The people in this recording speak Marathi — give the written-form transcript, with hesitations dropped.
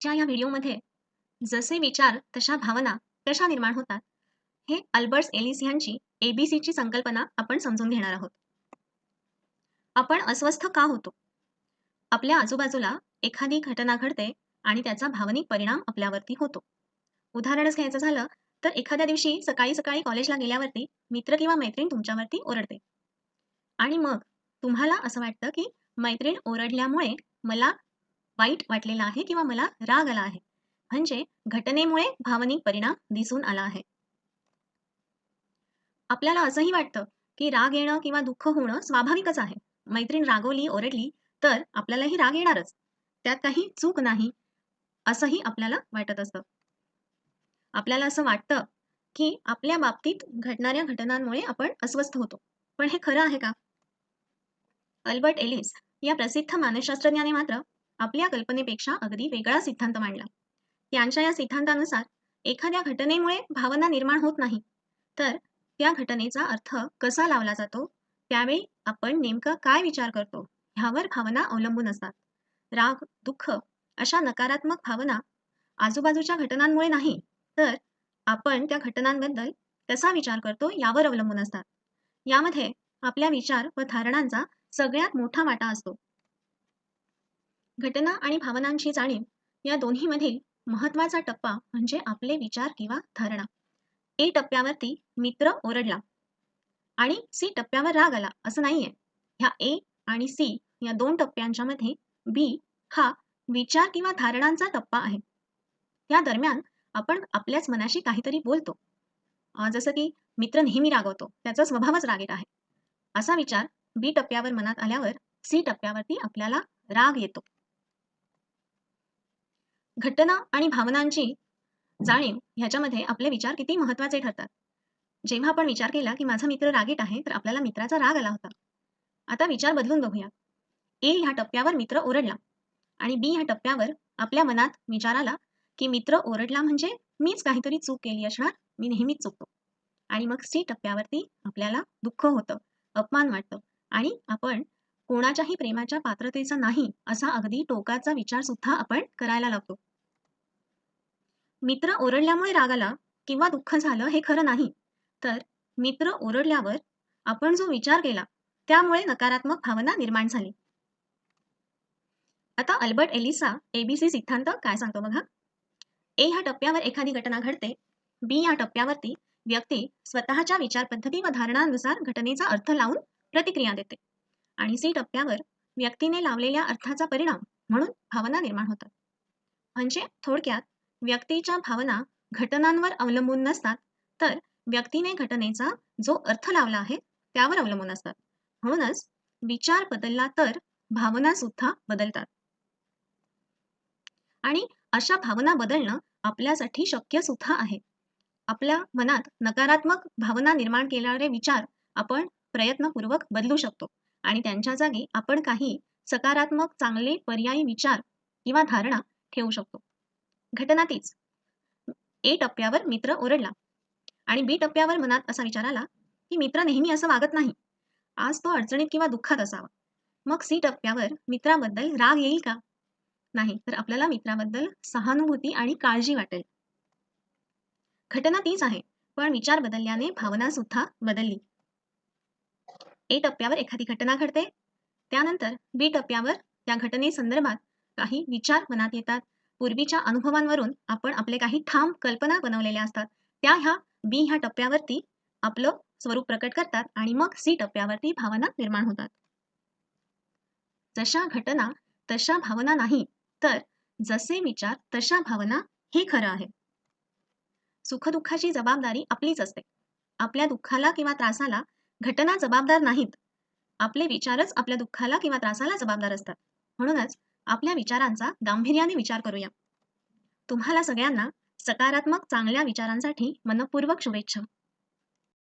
आजच्या या व्हिडिओमध्ये जसे विचार तशा भावना कशा निर्माण होतात हे अल्बर्ट एलिस यांची एबीसीची संकल्पना आपण समजून घेणार आहोत. आपण अस्वस्थ का होतो? आपल्या आजूबाजूला एखादी घटना घडते आणि त्याचा भावनिक परिणाम आपल्यावरती होतो. उदाहरणच घ्यायचं झालं तर एखाद्या दिवशी सकाळी सकाळी कॉलेजला गेल्यावरती मित्र किंवा मैत्रीण तुमच्यावरती ओरडते आणि मग तुम्हाला असं वाटतं की मैत्रीण ओरडल्यामुळे मला वाईट वाटलेलं आहे किंवा मला राग आला आहे. म्हणजे घटनेमुळे भावनिक परिणाम दिसून आला आहे. आपल्याला असंही वाटतं की राग येणं किंवा दुःख होणं स्वाभाविकच आहे. मैत्रीण रागवली, ओरडली तर आपल्यालाही राग येणारच. त्यात काही चूक नाही, असंही आपल्याला वाटत असतं. आपल्याला असं वाटतं की आपल्या बाबतीत घडणाऱ्या घटनांमुळे आपण अस्वस्थ होतो. पण हे खरं आहे का? अल्बर्ट एलिस या प्रसिद्ध मानसशास्त्रज्ञाने मात्र आपल्या कल्पनेपेक्षा अगदी वेगळा सिद्धांत मांडला. त्यांच्या या सिद्धांतानुसार एखाद्या घटनेमुळे भावना निर्माण होत नाही, तर त्या घटनेचा अर्थ कसा लावला जातो, त्यावेळी आपण नेमकं काय विचार करतो ह्यावर भावना अवलंबून असतात. राग, दुःख अशा नकारात्मक भावना आजूबाजूच्या घटनांमुळे नाही, तर आपण त्या घटनांबद्दल कसा विचार करतो यावर अवलंबून असतात. यामध्ये आपल्या विचार व धारणांचा सगळ्यात मोठा वाटा असतो. घटना आणि भावनांची जाणीव या दोन्हीमधील महत्वाचा टप्पा म्हणजे आपले विचार किंवा धारणा. ए टप्प्यावरती मित्र ओरडला आणि सी टप्प्यावर राग आला असं नाहीये. ह्या ए आणि सी या दोन टप्प्यांच्या मध्ये बी हा विचार किंवा धारणांचा टप्पा आहे. त्या दरम्यान आपण आपल्याच मनाशी काहीतरी बोलतो. जसं की मित्र नेहमी रागवतो, त्याचा स्वभावच रागीट आहे. असा विचार बी टप्प्यावर मनात आल्यावर सी टप्प्यावरती आपल्याला राग येतो. घटना आणि भावनांची जाणीव ह्याच्यामध्ये आपले विचार किती महत्वाचे ठरतात. जेव्हा आपण विचार केला की माझा मित्र रागीट आहे, तर आपल्याला मित्राचा राग आला होता. आता विचार बदलून बघूया. ए ह्या टप्प्यावर मित्र ओरडला आणि बी ह्या टप्प्यावर आपल्या मनात विचार आला की मित्र ओरडला म्हणजे मीच काहीतरी चूक केली असणार, मी नेहमीच चुकतो. आणि मग सी टप्प्यावरती आपल्याला दुःख होतं, अपमान वाटतं आणि आपण कोणाच्याही प्रेमाच्या पात्रतेचा नाही असा अगदी टोकाचा विचार सुद्धा आपण करायला लागतो. मित्र ओरडल्यामुळे राग आला किंवा दुःख झालं हे खरं नाही, तर मित्र ओरडल्यावर आपण जो विचार केला त्यामुळे नकारात्मक भावना निर्माण झाली. आता अल्बर्ट एलिसचा एबीसी सिद्धांत काय सांगतो बघा. ए ह्या टप्प्यावर एखादी घटना घडते, बी या टप्प्यावरती व्यक्ती स्वतःच्या विचार पद्धती व धारणांनुसार घटनेचा अर्थ लावून प्रतिक्रिया देते आणि सी टप्प्यावर व्यक्तीने लावलेल्या अर्थाचा परिणाम म्हणून भावना निर्माण होतात. म्हणजे थोडक्यात व्यक्तीच्या भावना घटनांवर अवलंबून नसतात, तर व्यक्तीने घटनेचा जो अर्थ लावला आहे त्यावर अवलंबून असतात. म्हणूनच विचार बदलला तर भावना सुद्धा बदलतात आणि अशा भावना बदलणं आपल्यासाठी शक्य सुद्धा आहे. आपल्या मनात नकारात्मक भावना निर्माण केणारे विचार आपण प्रयत्नपूर्वक बदलू शकतो आणि त्यांच्या जागी आपण काही सकारात्मक चांगले पर्यायी विचार किंवा धारणा ठेवू शकतो. घटना तीच. ए टप्प्यावर मित्र ओरडला आणि बी टप्प्यावर मनात असा विचार आला की मित्र नेहमी असं वागत नाही, आज तो अडचणीत किंवा दुःखात असावा. मग सी टप्प्यावर मित्राबद्दल राग येईल का? नाही, तर आपल्याला मित्राबद्दल सहानुभूती आणि काळजी वाटेल. घटना तीच आहे, पण विचार बदलल्याने भावना सुद्धा बदलली. ए टप्प्यावर एखादी घटना घडते, त्यानंतर बी टप्प्यावर त्या घटनेसंदर्भात काही विचार मनात येतात. पूर्वीच्या अनुभवांवरून आपण आपले काही ठाम कल्पना बनवलेल्या असतात. त्या ह्या बी ह्या टप्प्यावरती आपलं स्वरूप प्रकट करतात आणि मग सी टप्प्यावरती भावना निर्माण होतात. जशा घटना तशा भावना नाही, तर जसे विचार तशा भावना हे खरं आहे. सुखदुःखाची जबाबदारी आपलीच असते. आपल्या दुःखाला किंवा त्रासाला घटना जबाबदार नाहीत. आपले विचारच आपल्या दुःखाला किंवा त्रासाला जबाबदार असतात. म्हणूनच आपल्या विचारांचा गांभीर्याने विचार करूया. तुम्हाला सगळ्यांना सकारात्मक चांगल्या विचारांसाठी मनःपूर्वक शुभेच्छा.